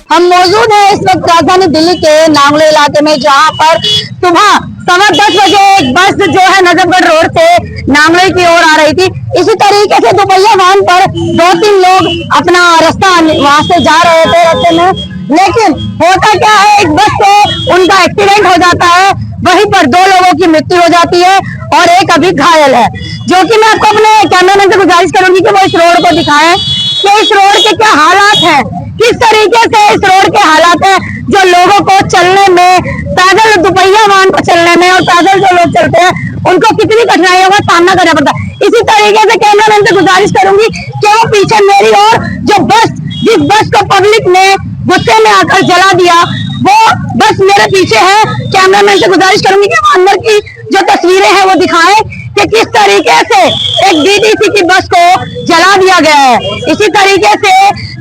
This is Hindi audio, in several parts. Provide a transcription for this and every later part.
हम मौजूद हैं इस वक्त राजधानी दिल्ली के नांगलो इलाके में, जहां पर सुबह 10:15 बजे एक बस जो है नजफगढ़ रोड से नांगलो की ओर आ रही थी। इसी तरीके से दोपहिया वाहन पर 2-3 लोग अपना रास्ता वहां से जा रहे थे रास्ते में, लेकिन होता क्या है, एक बस से उनका एक्सीडेंट हो जाता है। वहीं पर 2 लोगों की मृत्यु हो जाती है और एक अभी घायल है, जो कि मैं आपको अपने कैमरामैन से गुजारिश करूंगी कि वो इस रोड को दिखाएं कि इस रोड के क्या हालात हैं, किस तरीके से इस रोड के हालात हैं, जो लोगों को चलने में, पैदल दोपहिया वाहन को चलने में और पैदल जो लोग चलते हैं उनको कितनी कठिनाइयों का सामना करना पड़ता है। इसी तरीके से कैमरामैन से गुजारिश करूंगी कि वो पीछे मेरी ओर जो बस, जिस बस को पब्लिक ने गुस्से में आकर जला दिया, वो बस मेरे पीछे है। कैमरामैन से गुजारिश करूंगी कि वो अंदर की जो तस्वीरें हैं वो दिखाएं कि किस तरीके से एक डीटीसी की बस को जला दिया गया है। इसी तरीके से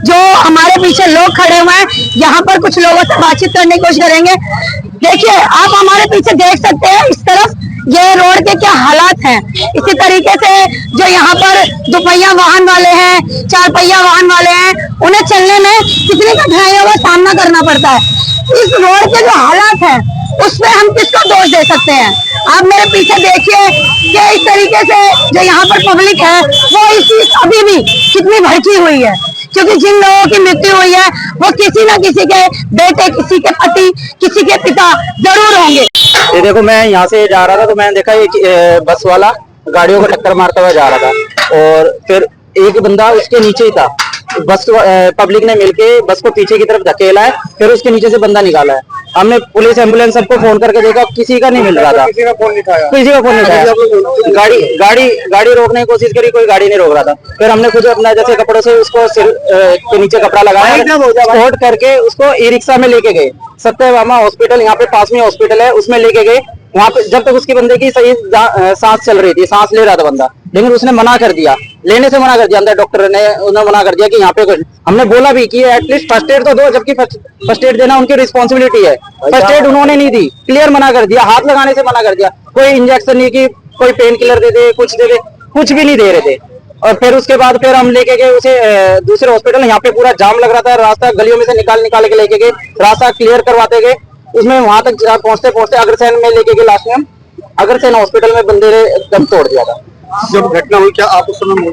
जो हमारे पीछे लोग खड़े हुए हैं, यहाँ पर कुछ लोगों से बातचीत करने की कोशिश करेंगे। देखिए, आप हमारे पीछे देख सकते हैं इस तरफ ये रोड के क्या हालात हैं। इसी तरीके से जो यहाँ पर दोपहिया वाहन वाले हैं, 4 पहिया वाहन वाले हैं, उन्हें चलने में कितनी कठिनाइयों का सामना करना पड़ता है। इस रोड के जो हालात हैं उसमें हम किसको दोष दे सकते हैं? आप मेरे पीछे देखिए कि इस तरीके से जो यहाँ पर पब्लिक है वो इस अभी भी कितनी भड़की हुई है, क्योंकि जिन लोगों की मृत्यु हुई है वो किसी न किसी के बेटे, किसी के पति, किसी के पिता जरूर होंगे। ये देखो, मैं यहाँ से जा रहा था तो मैंने देखा एक बस वाला गाड़ियों को टक्कर मारता हुआ जा रहा था और फिर एक बंदा उसके नीचे ही था। बस पब्लिक ने मिलके बस को पीछे की तरफ धकेला है, फिर उसके नीचे से बंदा निकाला है। हमने पुलिस, एम्बुलेंस सबको फोन करके देखा, किसी का नहीं मिल रहा था, किसी का फोन नहीं उठाया। गाड़ी रोकने की कोशिश करी, कोई गाड़ी नहीं रोक रहा था। फिर हमने खुद अपना जैसे कपड़ों से उसको सिर के नीचे कपड़ा लगाया, स्पोर्ट करके उसको ई रिक्शा में लेके गए। सत्यभामा हॉस्पिटल यहाँ पे पास में हॉस्पिटल है, उसमें लेके गए। वहां पे जब तक उसकी बंदे की सही सांस चल रही थी, सांस ले रहा था बंदा, लेकिन उसने मना कर दिया, लेने से मना कर दिया। अंदर डॉक्टर ने उन्हें मना कर दिया कि यहाँ पे कुछ। हमने बोला भी कि एटलीस्ट फर्स्ट एड तो दो, जबकि फर्स्ट एड देना उनकी रिस्पॉन्सिबिलिटी है। फर्स्ट एड उन्होंने नहीं दी, क्लियर मना कर दिया, हाथ लगाने से मना कर दिया। कोई इंजेक्शन नहीं की, कोई पेन किलर दे दे, कुछ दे दे, कुछ भी नहीं दे रहे थे। और फिर उसके बाद फिर हम लेके गए उसे दूसरे हॉस्पिटल। यहाँ पे पूरा जाम लग रहा था, रास्ता गलियों में से निकाल के लेके गए, रास्ता क्लियर करवाते गए। उसमें वहां तक पहुंचते अग्रसेन में लेके गए। लास्ट में हम अग्रसेन हॉस्पिटल में बंदे ने दम तोड़ दिया था। जब घटना हुई, क्या आप उस समय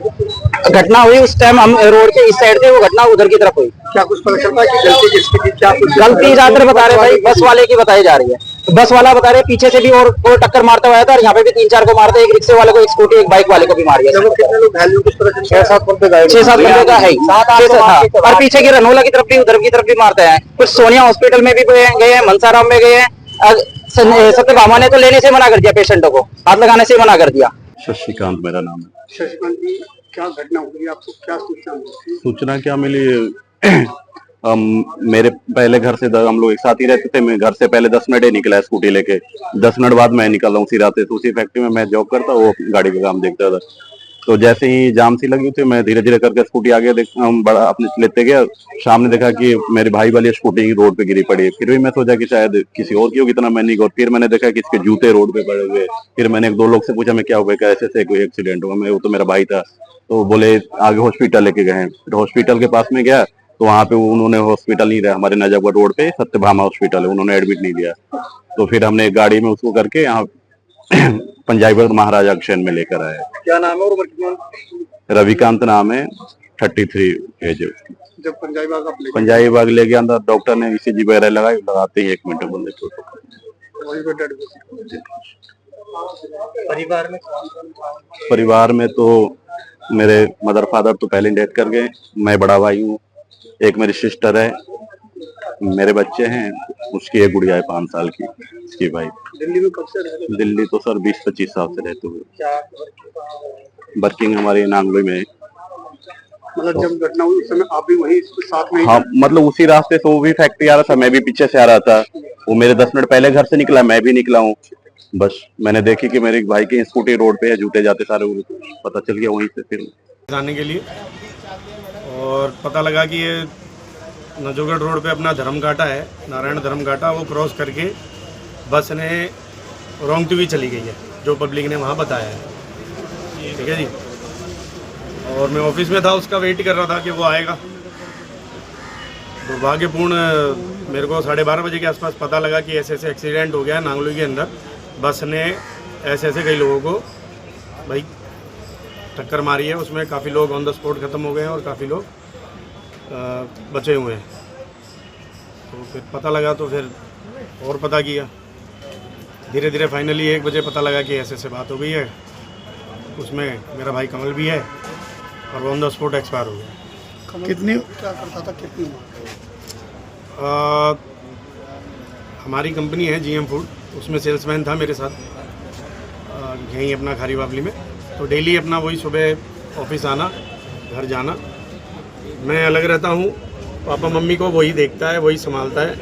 घटना हुई उस टाइम हम रोड के इस साइड थे, वो घटना उधर की तरफ हुई। क्या कुछ पता चलता है कि गलती किसकी थी? क्या कुछ गलती ज्यादातर बता रहे भाई, बस वाले की बताई जा रही है। तो बस वाला बता रहे पीछे से भी और कोई टक्कर मारता हुआ था, और यहाँ पे भी 3-4 को मारते, एक रिक्शे वाले को, एक स्कूटी, एक बाइक वाले को भी मार दिया। कितने लोग घायल हुए? किस तरह से? 6-7 बंदे का है, और पीछे की रनोला की तरफ भी, उधर की तरफ भी मारते हैं। कुछ सोनिया हॉस्पिटल में भी गए हैं, मनसाराम में गए हैं। सत्यभामा ने तो लेने से मना कर दिया, पेशेंटों को हाथ लगाने से मना कर दिया। शशिकांत मेरा नाम है। शशिकांत जी, क्या घटना हुई? आपको क्या सूचना क्या मिली? मेरे पहले घर से हम लोग एक साथ ही रहते थे। मैं घर से पहले 10 मिनट ही निकला स्कूटी लेके, 10 मिनट बाद मैं निकल रहा हूँ उसी रास्ते से। उसी फैक्ट्री में मैं जॉब करता, वो गाड़ी का काम देखता था। तो जैसे ही जाम सी लगी थी, मैं धीरे धीरे करके स्कूटी आगे बड़ा अपने लेते गया। सामने देखा कि मेरे भाई वाली स्कूटी रोड पे गिरी पड़ी है। फिर भी मैं सोचा कि शायद किसी और की होगी, इतना मैं नहीं गौर। फिर मैंने देखा कि इसके जूते रोड पे पड़े हुए। फिर मैंने 1-2 लोग से पूछा मैं क्या हुआ, कैसे से कोई एक्सीडेंट हुआ? वो तो मेरा भाई था। तो बोले आगे हॉस्पिटल लेके गए। फिर हॉस्पिटल के पास में गया तो वहाँ पे उन्होंने हॉस्पिटल नहीं रहा, हमारे नजफगढ़ रोड पे सत्यभामा हॉस्पिटल है, उन्होंने एडमिट नहीं दिया। तो फिर हमने गाड़ी में उसको करके यहाँ पंजाबी बाग महाराजा एक्शन में लेकर आए। क्या नाम है? और रविकांत नाम है, 33 एज है उसकी। जब पंजाबी बाग ले गया अंदर, डॉक्टर ने ECG वगैरह लगाई, लगाते ही 1 मिनट बंदे को परिवार में तो मेरे मदर फादर तो पहले डेथ कर गए। मैं बड़ा भाई हूँ, एक मेरी सिस्टर है, मेरे बच्चे हैं, उसकी एक गुड़िया है 5 साल की, उसकी भाई। दिल्ली में कब से रह रहे? दिल्ली तो सर 20-25 साल से रहते हुए। वर्किंग हमारी नांगलो में है। मतलब जब घटना हुई उस समय आप भी वही साथ में? हाँ, मतलब उसी रास्ते से वो भी फैक्ट्री आ रहा था, मैं भी पीछे से आ रहा था। वो मेरे 10 मिनट पहले घर से निकला, मैं भी निकला हूँ। बस मैंने देखी कि मेरे भाई की स्कूटी रोड पे है, जूते जाते सारे पता चल गया वहीं से। फिर जाने के लिए और पता लगा कि ये नजफगढ़ रोड पे अपना धर्मघाटा है, नारायण धर्मघाटा, वो क्रॉस करके बस ने रोंगटुकी चली गई है, जो पब्लिक ने वहाँ बताया है। ठीक है जी। और मैं ऑफिस में था, उसका वेट कर रहा था कि वो आएगा। दुर्भाग्यपूर्ण मेरे को 12:30 बजे के आसपास पता लगा कि ऐसे ऐसे एक्सीडेंट हो गया है नांगलोई के अंदर। बस ने ऐसे ऐसे कई लोगों को भाई टक्कर मारी है, उसमें काफ़ी लोग ऑन द स्पॉट ख़त्म हो गए हैं और काफ़ी लोग बचे हुए हैं। तो फिर पता लगा तो फिर और पता किया, धीरे धीरे फाइनली 1 बजे पता लगा कि ऐसे ऐसे बात हो गई है। उसमें मेरा भाई कमल भी है और वो ऑन द स्पॉट एक्सपायर हो गया। कितनी क्या करता था, कितनी उम्र? हमारी कंपनी है GM फूड, उसमें सेल्समैन था मेरे साथ यहीं अपना खारी बावली में। तो डेली अपना वही सुबह ऑफिस आना, घर जाना। मैं अलग रहता हूँ, पापा मम्मी को वही देखता है, वही संभालता है,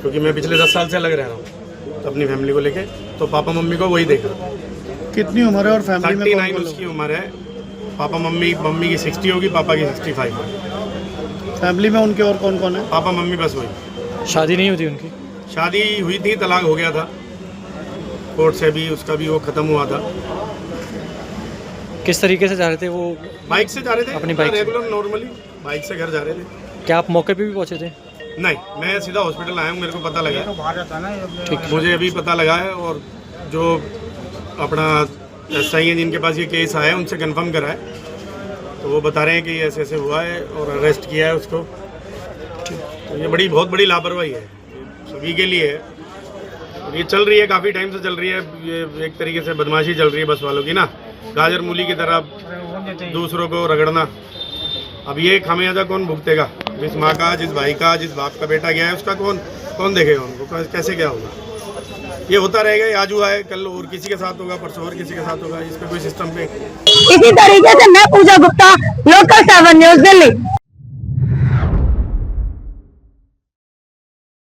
क्योंकि मैं पिछले 10 साल से अलग रह रहा हूँ अपनी फैमिली को लेके। तो पापा मम्मी को वही देख रहा हूँ। कितनी उम्र है और फैमिली में 39 उसकी उम्र है। पापा मम्मी की 60 होगी, पापा की 65 है। फैमिली में उनके और कौन कौन है? पापा मम्मी बस वही। शादी नहीं होती उनकी? शादी हुई थी, तलाक हो गया था, कोर्ट से भी उसका भी वो ख़त्म हुआ था। किस तरीके से जा रहे थे वो? बाइक से जा रहे थे, अपनी बाइक से? रेगुलर नॉर्मली बाइक से घर जा रहे थे। क्या आप मौके पे भी पहुंचे थे? नहीं, मैं सीधा हॉस्पिटल आया हूँ, मेरे को पता लगा, ठीक। मुझे अभी पता लगा है। और जो अपना SI है जिनके पास ये केस आया है, उनसे कंफर्म करा है, तो वो बता रहे हैं कि ऐसे ऐसे हुआ है और अरेस्ट किया है उसको। तो ये बहुत बड़ी लापरवाही है, सभी के लिए है। और ये चल रही है, काफ़ी टाइम से चल रही है, ये एक तरीके से बदमाशी चल रही है बस वालों की ना, गाजर मूली की तरह दूसरों को रगड़ना। अब ये खामियाजा कौन भुगतेगा? जिस माँ का, जिस भाई का, जिस बाप का बेटा गया है, उसका कौन देखेगा उनको? कैसे क्या होगा? ये होता रहेगा, ये आज हुआ है, कल और किसी के साथ होगा, परसों और किसी के साथ होगा। इस पे कोई सिस्टम पे इसी तरीके से मैं पूजा गुप्ता, लोकल 7 न्यूज दिल्ली।